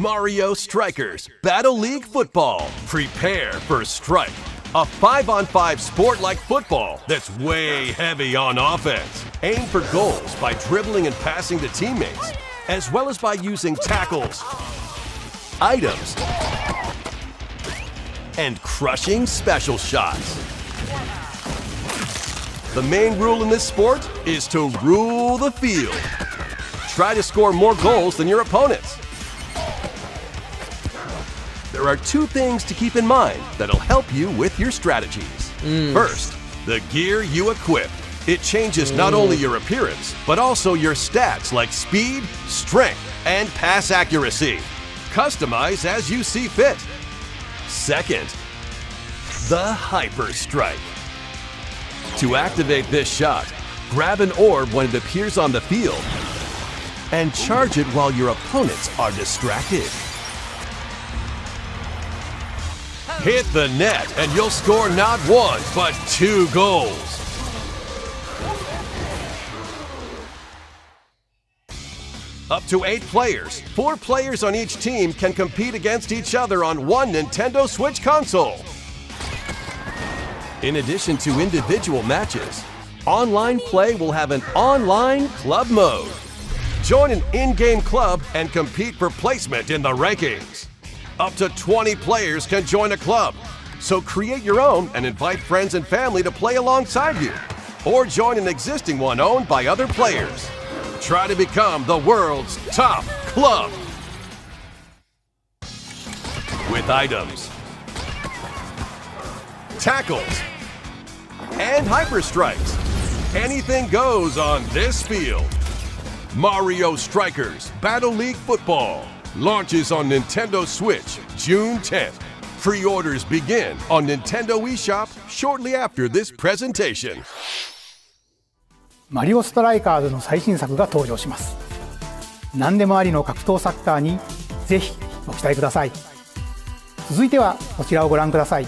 Mario Strikers Battle League Football. Prepare for Strike, a 5-on-5 sport like football that's way heavy on offense. Aim for goals by dribbling and passing to teammates, as well as by using tackles, items, and crushing special shots. The main rule in this sport is to rule the field. Try to score more goals than your opponents. There are two things to keep in mind that'll help you with your strategies. First, the gear you equip. It changes not only your appearance, but also your stats like speed, strength, and pass accuracy. Customize as you see fit. Second, the Hyper Strike. To activate this shot, grab an orb when it appears on the field and charge it while your opponents are distracted. Hit the net and you'll score not one, but 2 goals. Up to 8 players, 4 players on each team can compete against each other on one Nintendo Switch console. In addition to individual matches, online play will have an online club mode. Join an in-game club and compete for placement in the rankings. Up to 20 players can join a club, so create your own and invite friends and family to play alongside you, or join an existing one owned by other players. Try to become the world's top club. With items, tackles, and hyper strikes, anything goes on this field. Mario Strikers Battle League Football launches on Nintendo Switch June 10th. Pre-orders begin on Nintendo eShop shortly after this presentation. マリオストライカーズの最新作が登場します。何でもありの格闘サッカーにぜひご期待ください。続いてはこちらをご覧ください。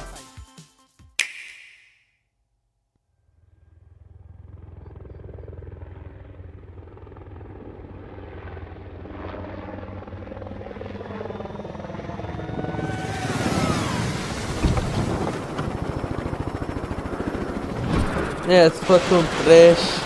Splatoon 3.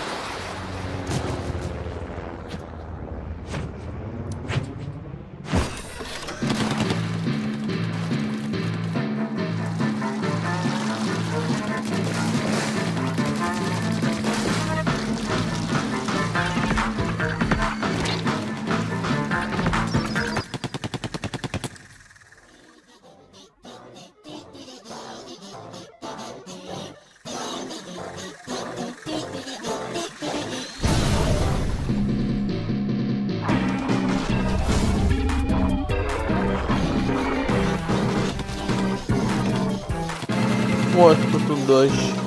Splatoon 2.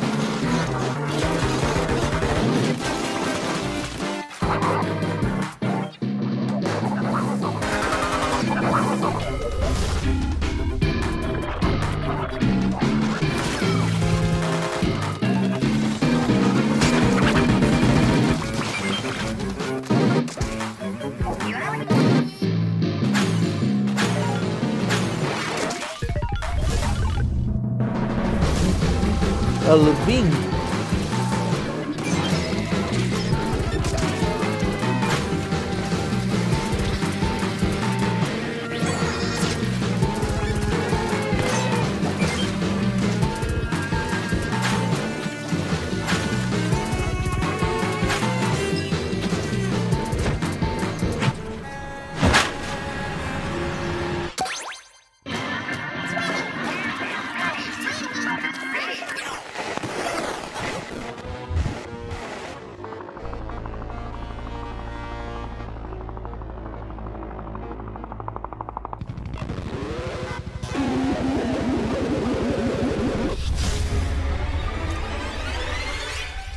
Alvin.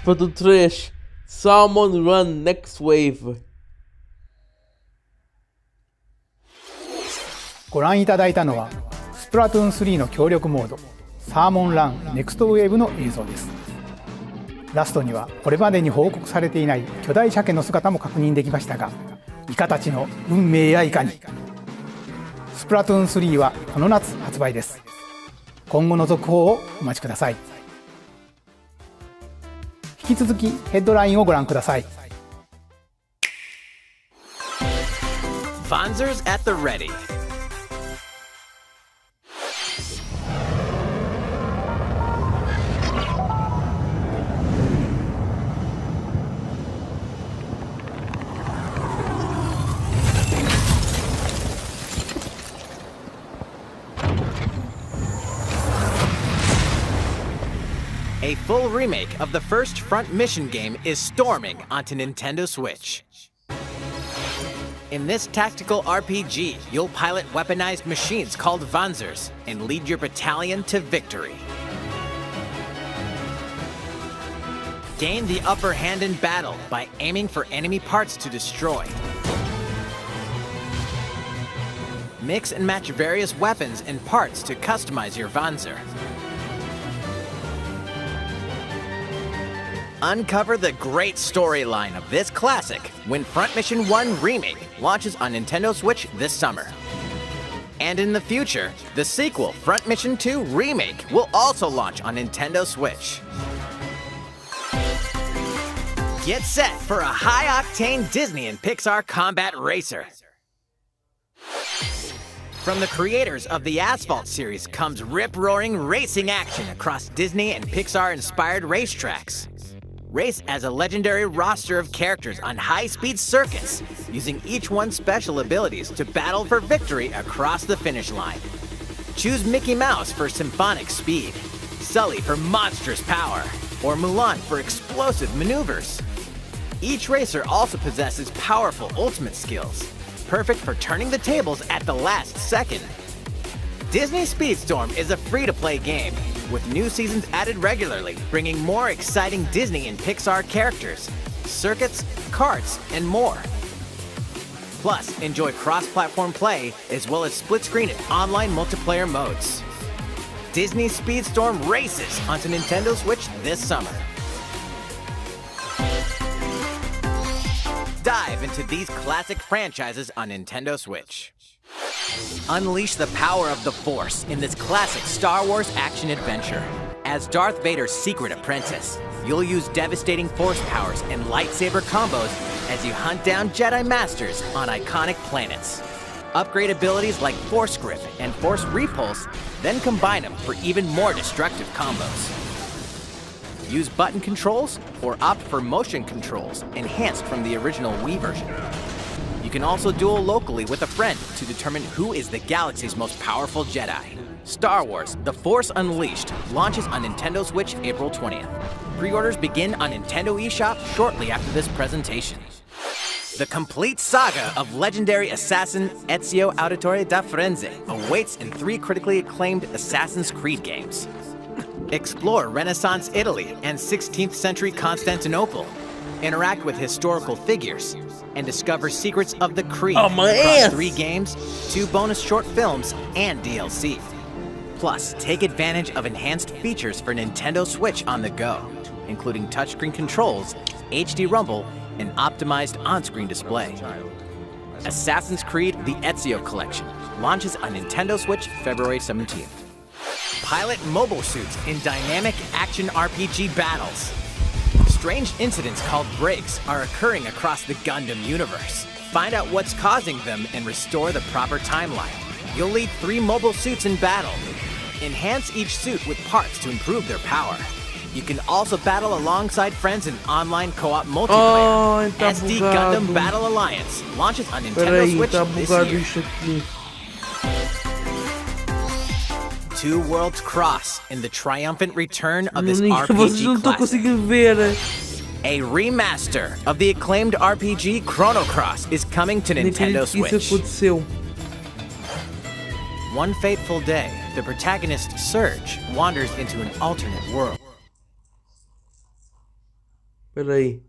Splatoon 3. Salmon Run Next Wave. ご覧いただいたのはスプラトゥーン3の協力モードサーモンランネクストウェーブの映像です。ラストにはこれまでに報告されていない巨大鮭の姿も確認できましたが、イカたちの運命やいかに。スプラトゥーン3はこの夏発売です。今後の続報をお待ちください。引き続きヘッドラインをご覧ください。Vanzers at the ready. A full remake of the first Front Mission game is storming onto Nintendo Switch. In this tactical RPG, you'll pilot weaponized machines called Vanzers and lead your battalion to victory. Gain the upper hand in battle by aiming for enemy parts to destroy. Mix and match various weapons and parts to customize your Vanzer. Uncover the great storyline of this classic when Front Mission 1 Remake launches on Nintendo Switch this summer. And in the future, the sequel, Front Mission 2 Remake, will also launch on Nintendo Switch. Get set for a high-octane Disney and Pixar combat racer. From the creators of the Asphalt series comes rip-roaring racing action across Disney and Pixar-inspired racetracks. Race as a legendary roster of characters on high-speed circuits, using each one's special abilities to battle for victory across the finish line. Choose Mickey Mouse for symphonic speed, Sully for monstrous power, or Mulan for explosive maneuvers. Each racer also possesses powerful ultimate skills, perfect for turning the tables at the last second. Disney Speedstorm is a free-to-play game, with new seasons added regularly, bringing more exciting Disney and Pixar characters, circuits, karts, and more. Plus, enjoy cross-platform play, as well as split-screen and online multiplayer modes. Disney Speedstorm races onto Nintendo Switch this summer. Dive into these classic franchises on Nintendo Switch. Unleash the power of the Force in this classic Star Wars action-adventure. As Darth Vader's secret apprentice, you'll use devastating Force powers and lightsaber combos as you hunt down Jedi Masters on iconic planets. Upgrade abilities like Force Grip and Force Repulse, then combine them for even more destructive combos. Use button controls or opt for motion controls enhanced from the original Wii version. You can also duel locally with a friend to determine who is the galaxy's most powerful Jedi. Star Wars: The Force Unleashed launches on Nintendo Switch April 20th. Pre-orders begin on Nintendo eShop shortly after this presentation. The complete saga of legendary assassin Ezio Auditore da Firenze awaits in 3 critically acclaimed Assassin's Creed games. Explore Renaissance Italy and 16th century Constantinople. Interact with historical figures and discover secrets of the Creed across 3 games, 2 bonus short films, and DLC. Plus, take advantage of enhanced features for Nintendo Switch on the go, including touchscreen controls, HD Rumble, and optimized on-screen display. Assassin's Creed: The Ezio Collection launches on Nintendo Switch February 17th. Pilot mobile suits in dynamic action RPG battles. Strange incidents called breaks are occurring across the Gundam universe. Find out what's causing them and restore the proper timeline. You'll lead 3 mobile suits in battle. Enhance each suit with parts to improve their power. You can also battle alongside friends in online co-op multiplayer. SD Gundam Battle Alliance launches on Nintendo Switch this year. 2 worlds cross in the triumphant return of this RPG classic. A remaster of the acclaimed RPG Chrono Cross is coming to Nintendo Switch. One fateful day, the protagonist Surge wanders into an alternate world. Peraí.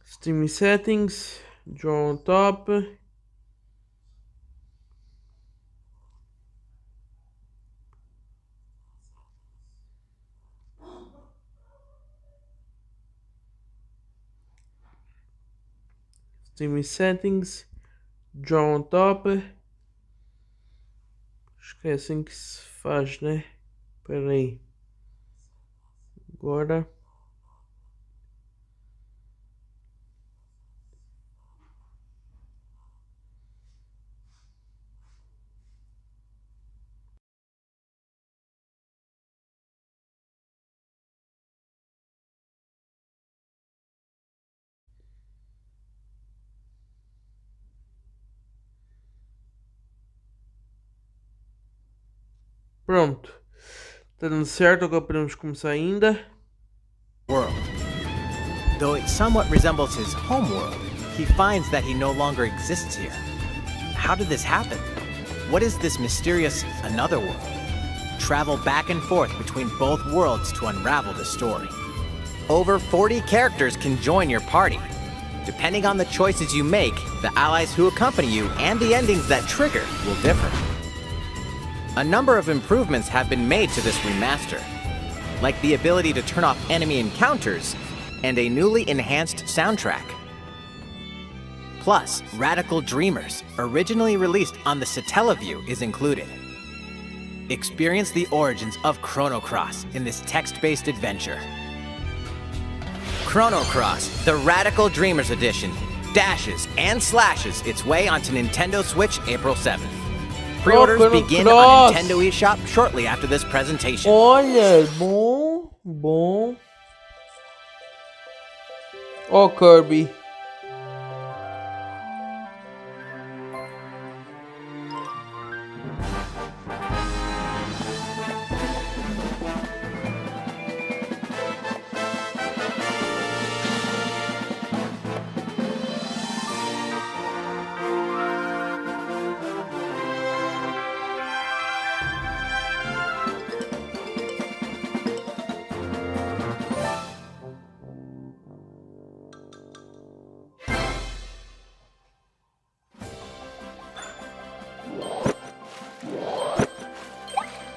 Steam settings. Draw on top. Steam settings. Draw on top. Acho que é assim que se faz, né? Espera aí. Agora. Pronto. Está dando certo, agora podemos começar ainda. World. Though it somewhat resembles his home world, he finds that he no longer exists here. How did this happen? What is this mysterious another world? Travel back and forth between both worlds to unravel the story. Over 40 characters can join your party. Depending on the choices you make, the allies who accompany you and the endings that trigger will differ. A number of improvements have been made to this remaster, like the ability to turn off enemy encounters and a newly enhanced soundtrack. Plus, Radical Dreamers, originally released on the Satellaview, is included. Experience the origins of Chrono Cross in this text-based adventure. Chrono Cross, the Radical Dreamers edition, dashes and slashes its way onto Nintendo Switch April 7th. Pre-orders Chrono begin Cross. on Nintendo eShop shortly after this presentation. Olha, bom. Ó, Kirby.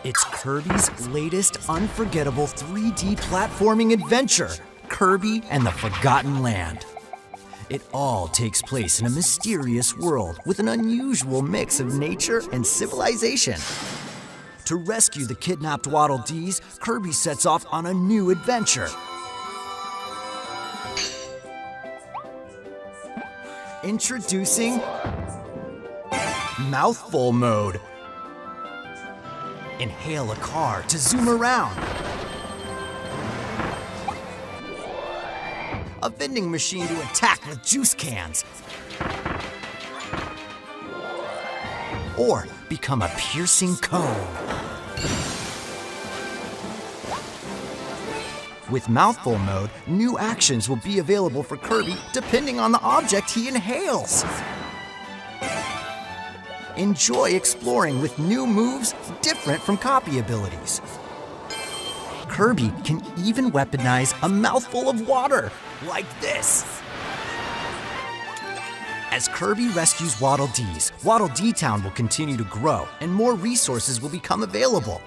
It's Kirby's latest unforgettable 3D platforming adventure, Kirby and the Forgotten Land. It all takes place in a mysterious world with an unusual mix of nature and civilization. To rescue the kidnapped Waddle Dees, Kirby sets off on a new adventure. Introducing Mouthful Mode. Inhale a car to zoom around. A vending machine to attack with juice cans. Or become a piercing cone. With Mouthful Mode, new actions will be available for Kirby depending on the object he inhales. Enjoy exploring with new moves different from copy abilities. Kirby can even weaponize a mouthful of water, like this. As Kirby rescues Waddle Dees, Waddle Dee Town will continue to grow and more resources will become available.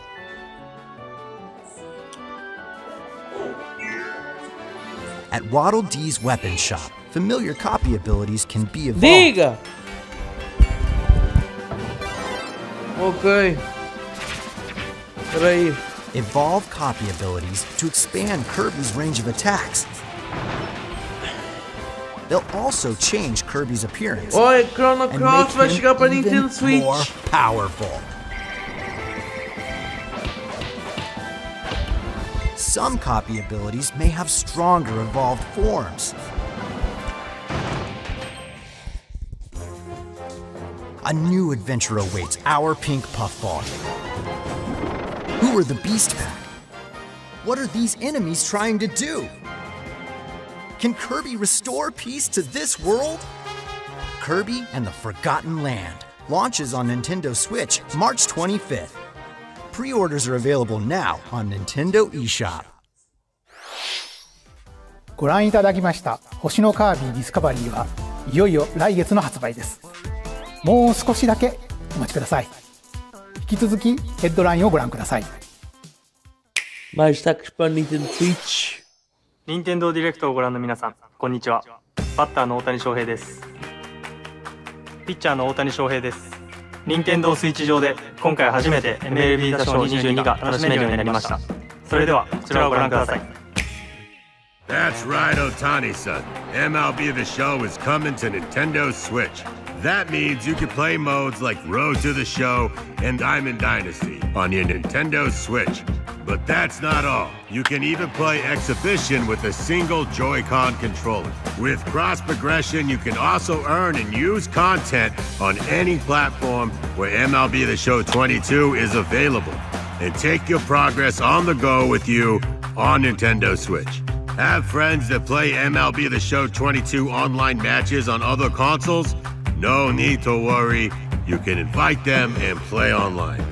At Waddle Dee's weapon shop, familiar copy abilities can be evolved. Diga! Ok. Peraí. Evolve copy abilities to expand Kirby's range of attacks. They'll also change Kirby's appearance Olha, Chrono and Cross vai make chegar para him Nintendo even Switch. more powerful. Some copy abilities may have stronger evolved forms. A new adventure awaits our pink puffball. Who are the Beast Pack? What are these enemies trying to do? Can Kirby restore peace to this world? Kirby and the Forgotten Land launches on Nintendo Switch March 25th. Pre-orders are available now on Nintendo eShop. ご覧いただきました星のカービィディスカバリーはいよいよ来月の発売です。もう少しだけお待ちください。引き続きヘッドラインをご覧ください。 Mais destaques para Nintendo Switch. 任天堂ディレクトをご覧の皆さん、こんにちは。バッターの大谷翔平です。ピッチャーの大谷翔平です。任天堂スイッチ上で今回初めて MLB ザショー22が楽しめるようになりました。それではこちらをご覧ください。 That's right, Otani-san. MLB The Show is coming to Nintendo Switch. That means you can play modes like Road to the Show and Diamond Dynasty on your Nintendo Switch. But that's not all. You can even play Exhibition with a single Joy-Con controller. With cross progression, you can also earn and use content on any platform where MLB The Show 22 is available. And take your progress on the go with you on Nintendo Switch. Have friends that play MLB The Show 22 online matches on other consoles? No need to worry. You can invite them and play online.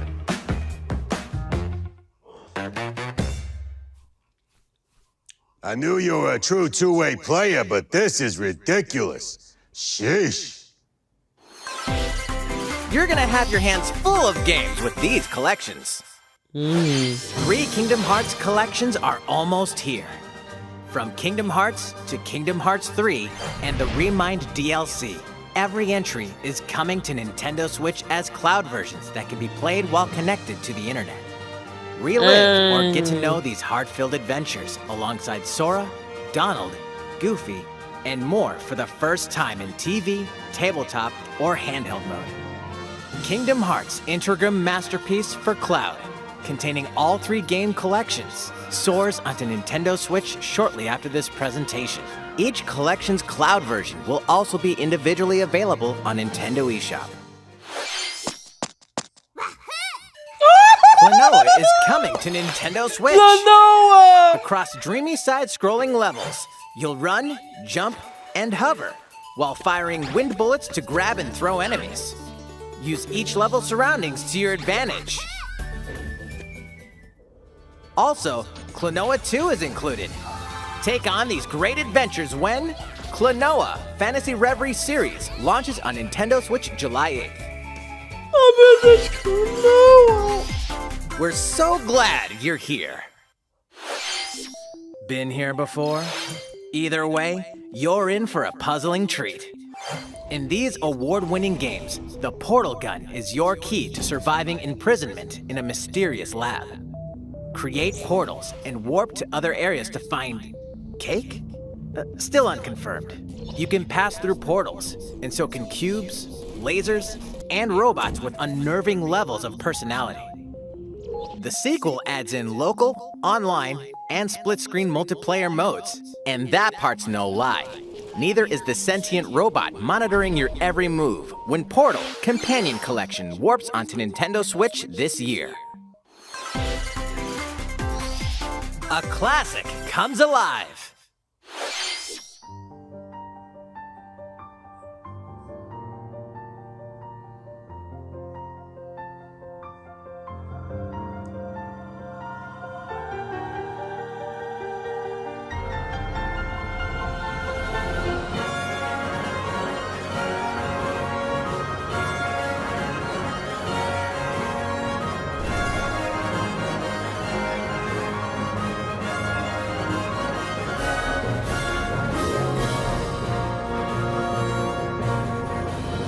I knew you were a true two-way player, but this is ridiculous. Sheesh. You're gonna have your hands full of games with these collections. 3 Kingdom Hearts collections are almost here. From Kingdom Hearts to Kingdom Hearts 3 and the Remind DLC, every entry is coming to Nintendo Switch as cloud versions that can be played while connected to the internet. Relive or get to know these heart-filled adventures alongside Sora, Donald, Goofy, and more for the first time in TV, tabletop, or handheld mode. Kingdom Hearts Intergram Masterpiece for Cloud, containing all 3 game collections, soars onto Nintendo Switch shortly after this presentation. Each collection's cloud version will also be individually available on Nintendo eShop. Klonoa is coming to Nintendo Switch. Klonoa! Across dreamy side-scrolling levels, you'll run, jump, and hover, while firing wind bullets to grab and throw enemies. Use each level's surroundings to your advantage. Also, Klonoa 2 is included. Take on these great adventures when Klonoa Fantasy Reverie Series launches on Nintendo Switch July 8th. We're so glad you're here. Been here before? Either way, you're in for a puzzling treat. In these award-winning games, the portal gun is your key to surviving imprisonment in a mysterious lab. Create portals and warp to other areas to find cake? Still unconfirmed. You can pass through portals, and so can cubes, lasers, and robots with unnerving levels of personality. The sequel adds in local, online, and split-screen multiplayer modes, and that part's no lie. Neither is the sentient robot monitoring your every move when Portal Companion Collection warps onto Nintendo Switch this year. A classic comes alive.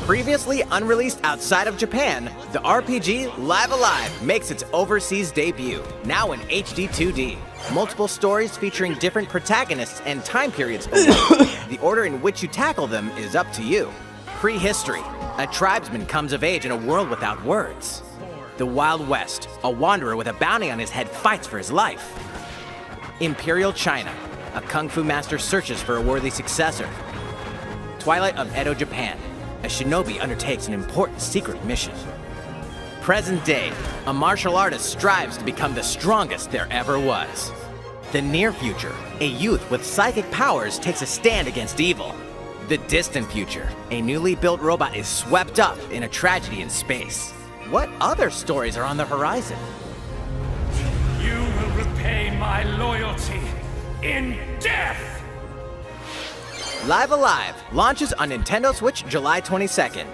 Previously unreleased outside of Japan, the RPG Live Alive makes its overseas debut, now in HD 2D. Multiple stories featuring different protagonists and time periods. The order in which you tackle them is up to you. Prehistory. A tribesman comes of age in a world without words. The Wild West. A wanderer with a bounty on his head fights for his life. Imperial China. A kung fu master searches for a worthy successor. Twilight of Edo, Japan. A shinobi undertakes an important secret mission. Present day, a martial artist strives to become the strongest there ever was. The near future, a youth with psychic powers takes a stand against evil. The distant future, a newly built robot is swept up in a tragedy in space. What other stories are on the horizon? You will repay my loyalty in death! Live Alive launches on Nintendo Switch July 22nd.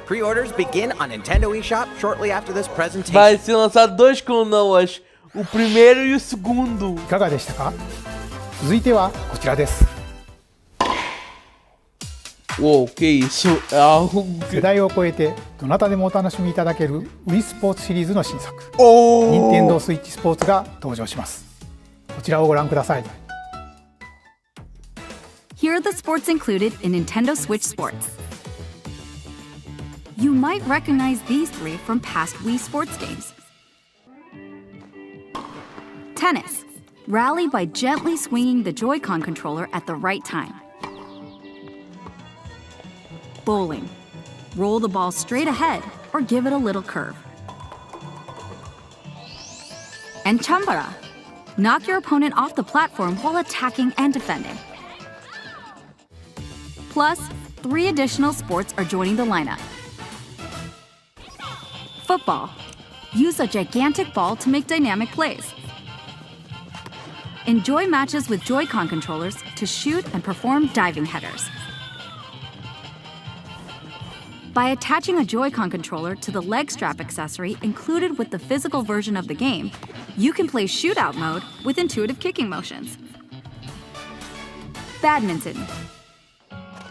Pre-orders begin on Nintendo eShop shortly after this presentation. Vai ser lançado 2 Klonoas, o primeiro e o segundo. いかがでしたか？続いてはこちらです。Uou, que isso? É algo 世代を超えてどなたでもお楽しみいただける Wii スポーツシリーズの新作、Oh! Nintendo Switch スポーツが登場します。こちらをご覧ください。Here are the sports included in Nintendo Switch Sports. You might recognize these three from past Wii sports games. Tennis. Rally by gently swinging the Joy-Con controller at the right time. Bowling. Roll the ball straight ahead or give it a little curve. And Chambara. Knock your opponent off the platform while attacking and defending. Plus, 3 additional sports are joining the lineup. Football. Use a gigantic ball to make dynamic plays. Enjoy matches with Joy-Con controllers to shoot and perform diving headers. By attaching a Joy-Con controller to the leg strap accessory included with the physical version of the game, you can play shootout mode with intuitive kicking motions. Badminton.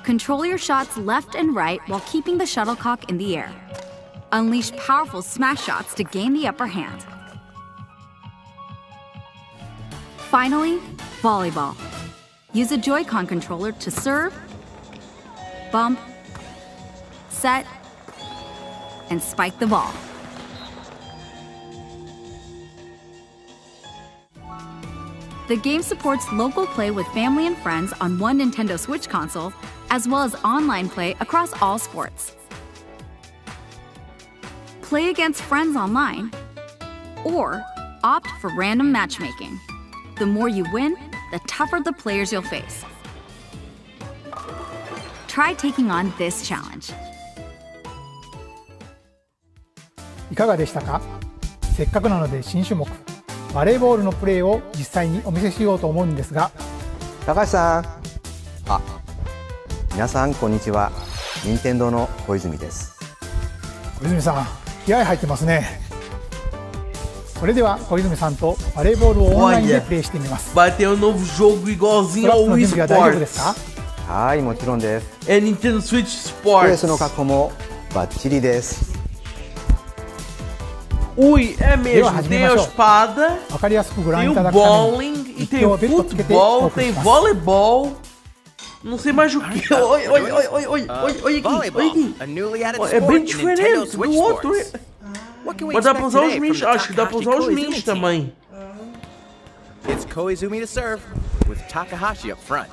Control your shots left and right while keeping the shuttlecock in the air. Unleash powerful smash shots to gain the upper hand. Finally, volleyball. Use a Joy-Con controller to serve, bump, set, and spike the ball. The game supports local play with family and friends on one Nintendo Switch console, as well as online play across all sports. Play against friends online, or opt for random matchmaking. The more you win, the tougher the players you'll face. Try taking on this challenge. いかがでしたか？せっかくなので新種目バレーボールのプレーを実際にお見せしようと思うんですが、高橋さん、皆さんこんにちは。任天堂の小泉です。小泉さん、気合入ってますね。それでは小泉さんとバレーボールをオンラインでプレイしてみます。Vai ter novo jogo igualzinho ao Wii 準備は大丈夫ですか？ Sports. はい、もちろんです。É Nintendo Switch プレ Sports. スの確保もバッチリです。Ui, é mesmo. Eu Tem a espada, わかりやすくご覧 tem いた o だくために bowling, e 実 tem 況を o 別途つけてお futebol, 送り tem します。 voleibol. Não sei mais o que. Oi, oi, oi, oi, oi, oi, oi aqui, oi Volleyball, aqui. a newly added É sport bem in Nintendo diferente Switch do outro. Sports. What can we Mas dá pra expect usar os today from Miins. the Acho que dá pra usar os Takahashi Miins Koizumi team? também. It's Koizumi to serve, with Takahashi up front.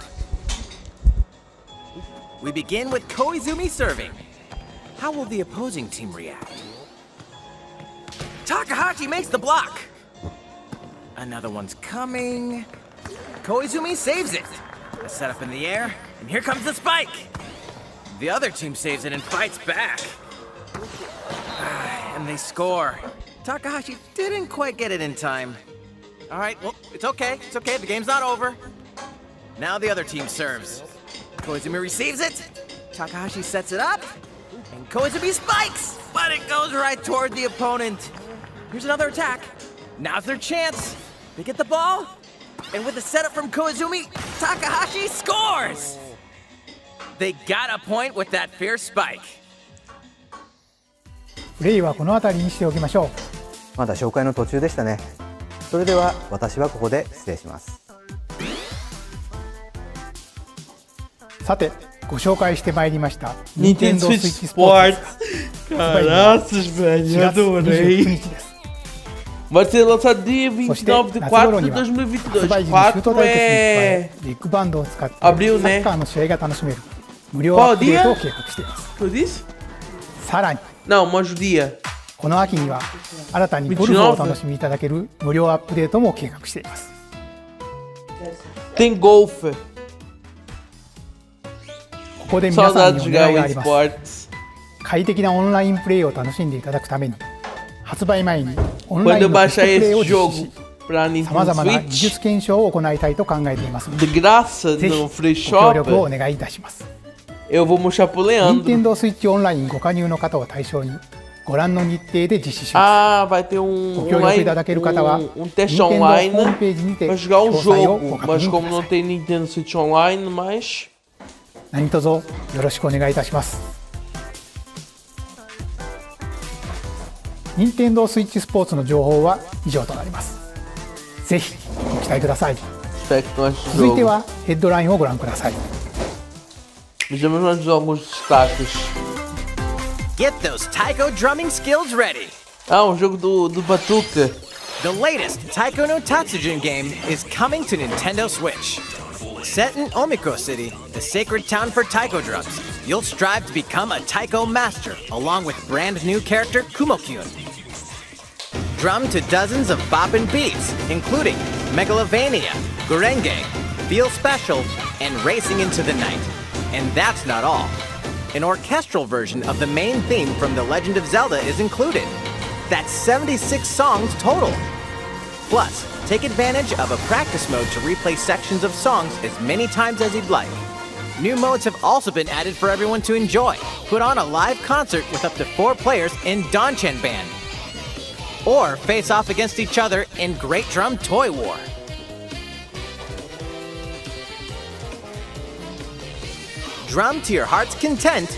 We begin with Koizumi serving. How will the opposing team react? Takahashi makes the block. Another one's coming. Koizumi saves it. A setup in the air, and here comes the spike. The other team saves it and fights back. And they score. Takahashi didn't quite get it in time. All right, well, it's okay. It's okay. The game's not over. Now the other team serves. Koizumi receives it. Takahashi sets it up. And Koizumi spikes, but it goes right toward the opponent. Here's another attack. Now's their chance. They get the ball. And with the setup from Koizumi, Takahashi scores! They got a point with that fierce spike. プレイはこの辺りにしておきましょう。まだ紹介の途中でしたね。それでは私はここで失礼します。さて、ご紹介してまいりました Nintendo Nintendo Switch Switch Sports Caraças, velho, 4月29 adorei. 日です。 Vai ser lançado dia そして 29 de 夏頃 4de には発 2022. 売時のシュート 4対決に加 é. えビッグバンドを使ってサ Abril ねッカーの試合が楽しめる無料アップデートを計画しています。 Tu disse? さらに Não, mas judia. この秋には新たにゴルフをお楽しみいただける無料アップデートも計画しています。 Tem golfe. ここで皆さん Saudades に de お願 jogar いがあ Wii ります。 Sports. 快適なオンラインプレイを楽しんでいただくために発売前にオンラ Quando イ eu ンのテスト baixar プレイ esse を実施 jogo し pra さまざ Nintendo まな技術 Switch, 検証を行いたいと考えていますので de graça ぜひ no Free ご協力をお Shop, 願いいたします。 eu vou mostrar pro Leandro. Nintendo Switch オンラインご加入の方を対象にご覧の日程で実施しま Ah, vai ter す。 um ご協力い online, ただける方は teste Nintendo ホー online ムページにて pra jogar 詳 o 細を jogo, ご確 mas 認く como だ não さい。 tem Nintendo Switch Online, mas 何卒よろしくお願いいたします。任天堂スイッチスポーツの情報は以上となります。ぜひご期待ください。続いてはヘッドラインをご覧ください。Vejamos alguns destaques. Get those taiko drumming skills ready. Jogo do Batuca. The latest Taiko no Tatsujin game is coming to Nintendo Switch. Set in Omiko City, the sacred town for taiko drums, you'll strive to become a taiko master along with brand new character Kumo-kyun. Drum to dozens of boppin' beats, including Megalovania, Gurenge, Feel Special, and Racing into the Night. And that's not all. An orchestral version of the main theme from The Legend of Zelda is included. That's 76 songs total. Plus, take advantage of a practice mode to replay sections of songs as many times as you'd like. New modes have also been added for everyone to enjoy. Put on a live concert with up to 4 players in Donchan Band. Or face off against each other in Great Drum Toy War. Drum to your heart's content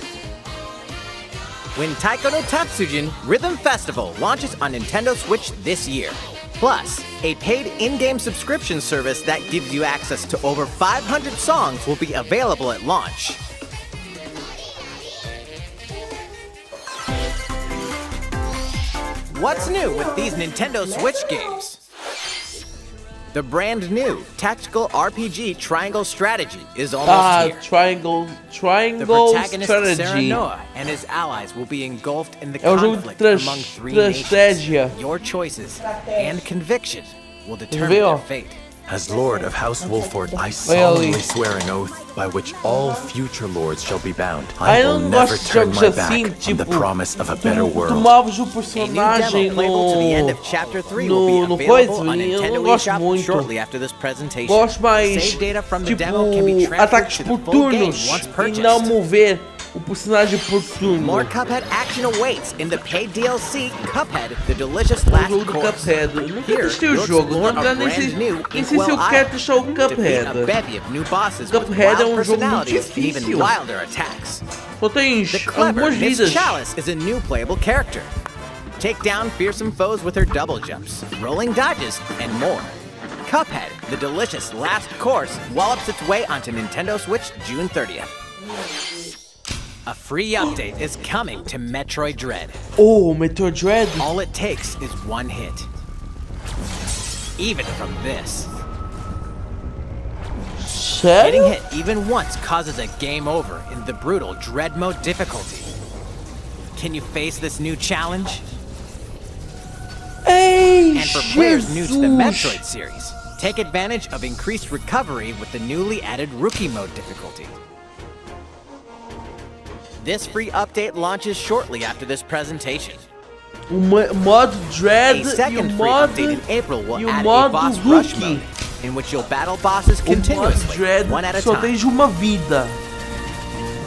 when Taiko no Tatsujin Rhythm Festival launches on Nintendo Switch this year. Plus, a paid in-game subscription service that gives you access to over 500 songs will be available at launch. What's new with these Nintendo Switch games? The brand new tactical RPG Triangle Strategy is almost here. Triangle The protagonist Strategy. Serenoa and his allies will be engulfed in the É um jogo de conflict among 3 nations. estratégia. Your choices and conviction will determine their fate. As Lord of House Wolford, I solemnly swear an oth by which all future lords shall be bound. I will não never gosto de turn jogos my back assim, on tipo, the promise of a better tu world. moves o A new personagem demo playable to the end of Chapter 3 will be no available coisa, on eu Nintendo não gosto eShop muito. shortly after this presentation. Gosto mais, Save data from the tipo, demo can be transferred ataques to por the full game turnos once e purchased. não mover o personagem por turno. More Cuphead action awaits in the paid DLC Cuphead: The Delicious Last jogo do Course. Cuphead. Eu nunca Here, testei o you'll jogo, explore não a nem sei, brand new nem sei se eu Inkwell quero Island. testar o Defeat a Cuphead. bevy of new bosses with Cuphead é wild um jogo muito personalities and even difícil. wilder attacks. Só tens The clever algumas Miss vidas. Chalice is a new playable character. Take down fearsome foes with her double jumps, rolling dodges, and more. Cuphead: The Delicious Last Course wallops its way onto Nintendo Switch June 30th. A free update is coming to Metroid Dread. Oh, Metroid Dread. All it takes is one hit. Even from this. Getting Sério? hit even once causes a game over in the brutal Dread Mode difficulty. Can you face this new challenge? Ei, And for players new to the Jesus. Metroid series, take advantage of increased recovery with the newly added Rookie Mode difficulty. This free update launches shortly after this presentation. O modo Dread A e o second free modo update in April will e o add a modo boss rush Rookie. mode, in which you'll battle bosses O modo continuously, Dread one at a só time. tens uma vida.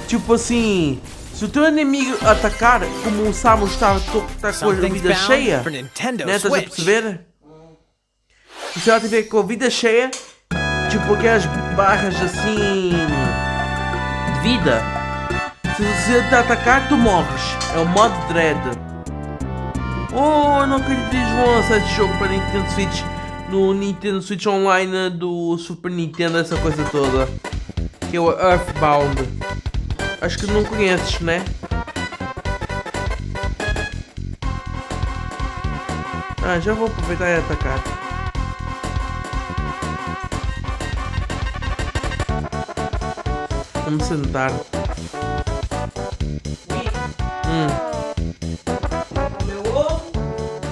Tipo assim, se o teu inimigo atacar, como o Samus está com a Something's vida bound cheia, for Nintendo né, estás a Switch. perceber? Se ela tiver com a vida cheia, tipo aquelas barras assim de vida, se ele te atacar, tu morres. É o modo Dread. Oh, não acredito que eles vão lançar esse jogo para Nintendo Switch no Nintendo Switch Online do Super Nintendo, essa coisa toda. Que é o Earthbound. Acho que não conheces, né? Ah, já vou aproveitar e atacar. Vamos sentar.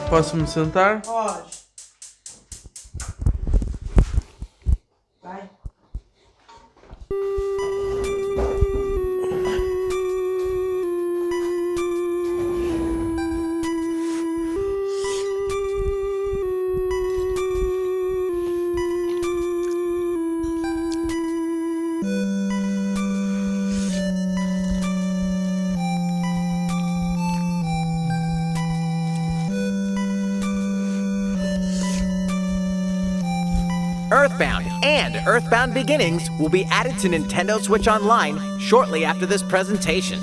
Posso me sentar? Pode. Vai. Earthbound and Earthbound Beginnings will be added to Nintendo Switch Online shortly after this presentation.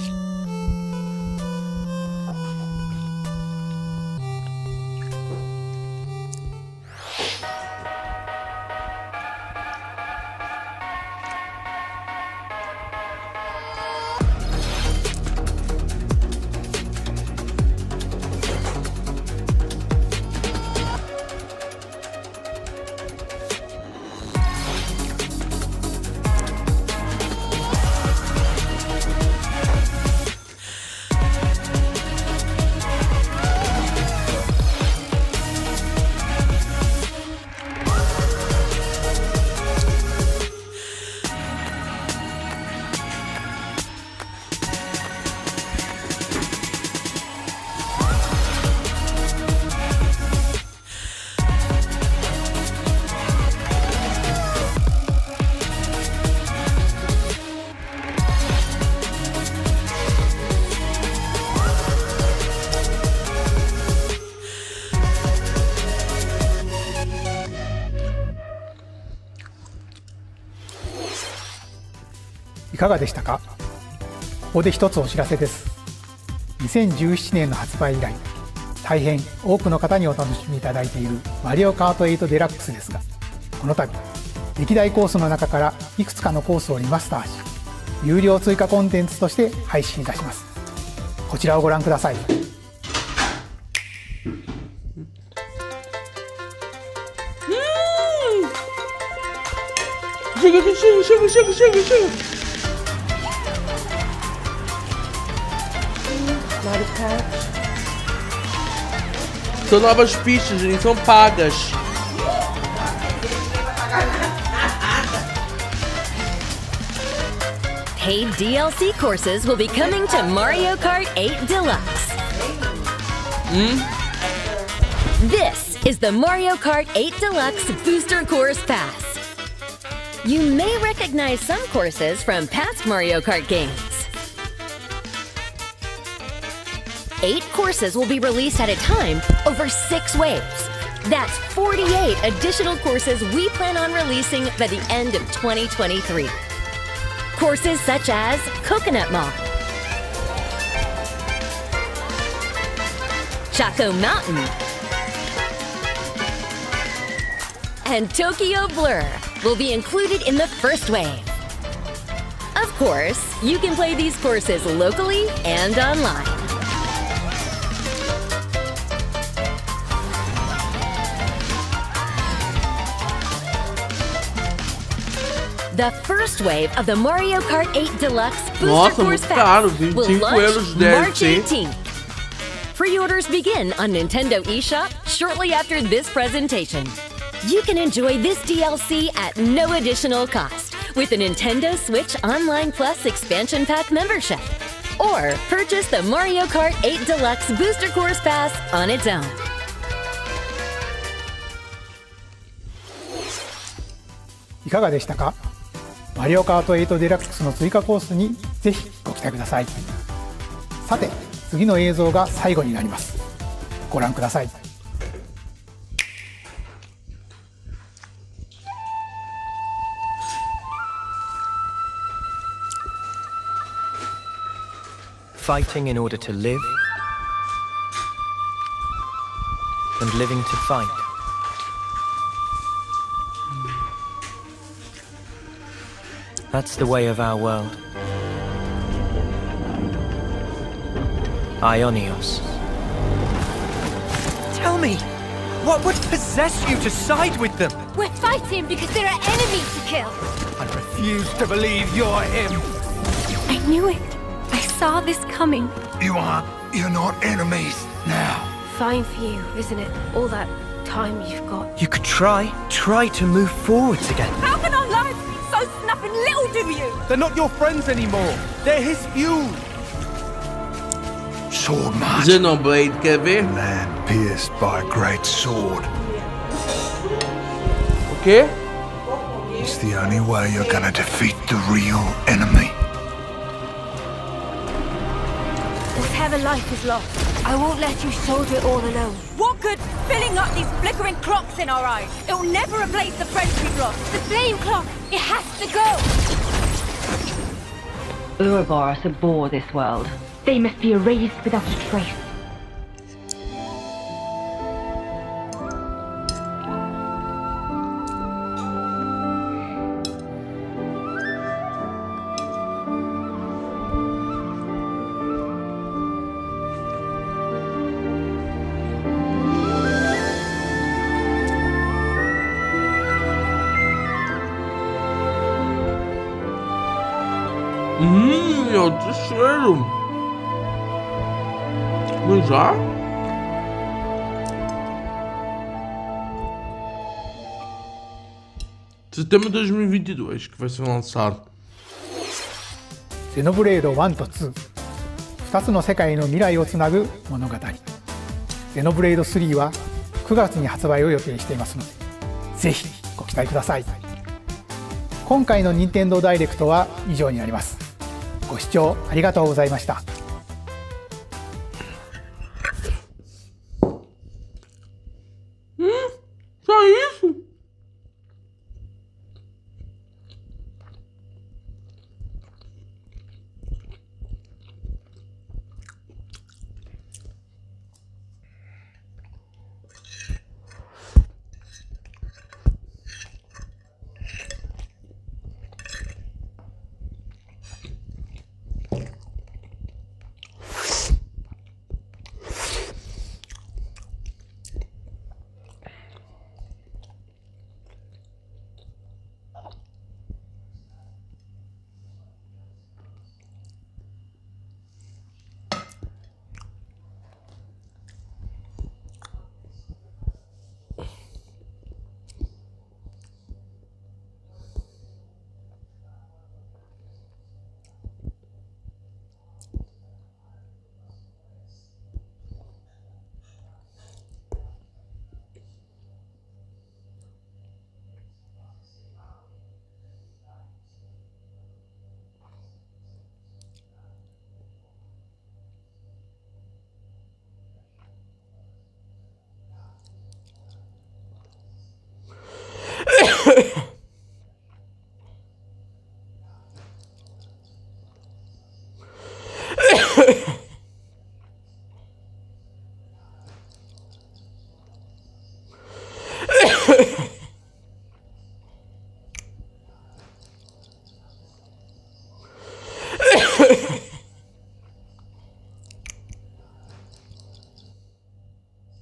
いかがでしたか？ここで一つお知らせです。2017年の発売以来、大変多くの方にお楽しみいただいているマリオカート8デラックスですが、この度歴代コースの中からいくつかのコースをリマスターし、有料追加コンテンツとして配信いたします。こちらをご覧ください。São novas pistas, gente, são pagas. Paid DLC courses will be coming to Mario Kart 8 Deluxe. This is the Mario Kart 8 Deluxe Booster Course Pass. You may recognize some courses from past Mario Kart games. 8 courses will be released at a time over 6 waves. That's 48 additional courses we plan on releasing by the end of 2023. Courses such as Coconut Mall, Choco Mountain, and Tokyo Blur will be included in the first wave. Of course, you can play these courses locally and online. The first wave of the Mario Kart 8 Deluxe Booster Course Pass will launch March 18th. Pre-orders begin on Nintendo eShop shortly after this presentation. You can enjoy this DLC at no additional cost with a Nintendo Switch Online Plus Expansion Pack membership, or purchase the Mario Kart 8 Deluxe Booster Course Pass on its own. いかがでしたか？マリオカート8デラックスの追加コースにぜひご期待ください。さて、次の映像が最後になります。ご覧ください。Fighting in order to live, and living to fight. That's the way of our world. Ionios. Tell me, what would possess you to side with them? We're fighting because there are enemies to kill. I refuse to believe you're him. I knew it. I saw this coming. You're not enemies now. Fine for you, isn't it? All that time you've got. You could try to move forwards again. How can our lives be so snuffing little to you? They're not your friends anymore. They're his fuel. Sword march. Xenoblade, quer ver? Land pierced by a great sword. O quê? It's the only way you're gonna defeat the real enemy. What's Whatever life is lost, I won't let you soldier it all alone. What good filling up these flickering clocks in our eyes? It'll never replace the friends we've lost. The flame clock, it has to go! Ouroboros abhor this world. They must be erased without a trace. Que cheiro! Mas já? Setembro de 2022 que vai ser lançado. ゼノブレード1と2、2つの世界の未来をつなぐ物語。ゼノブレード3は9月に発売を予定していますので、ぜひご期待ください。今回の任天堂ダイレクトは以上になります。ご視聴ありがとうございました。Só isso?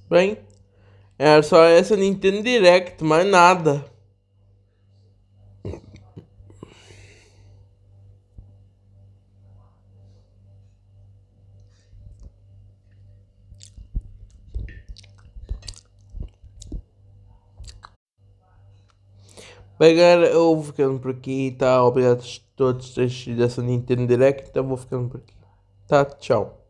Bem, era só essa Nintendo Direct, mais nada. Bem, galera, eu vou ficando por aqui, tá? Obrigado a todos por terem assistido essa Nintendo Direct, então eu vou ficando por aqui. Tá, tchau.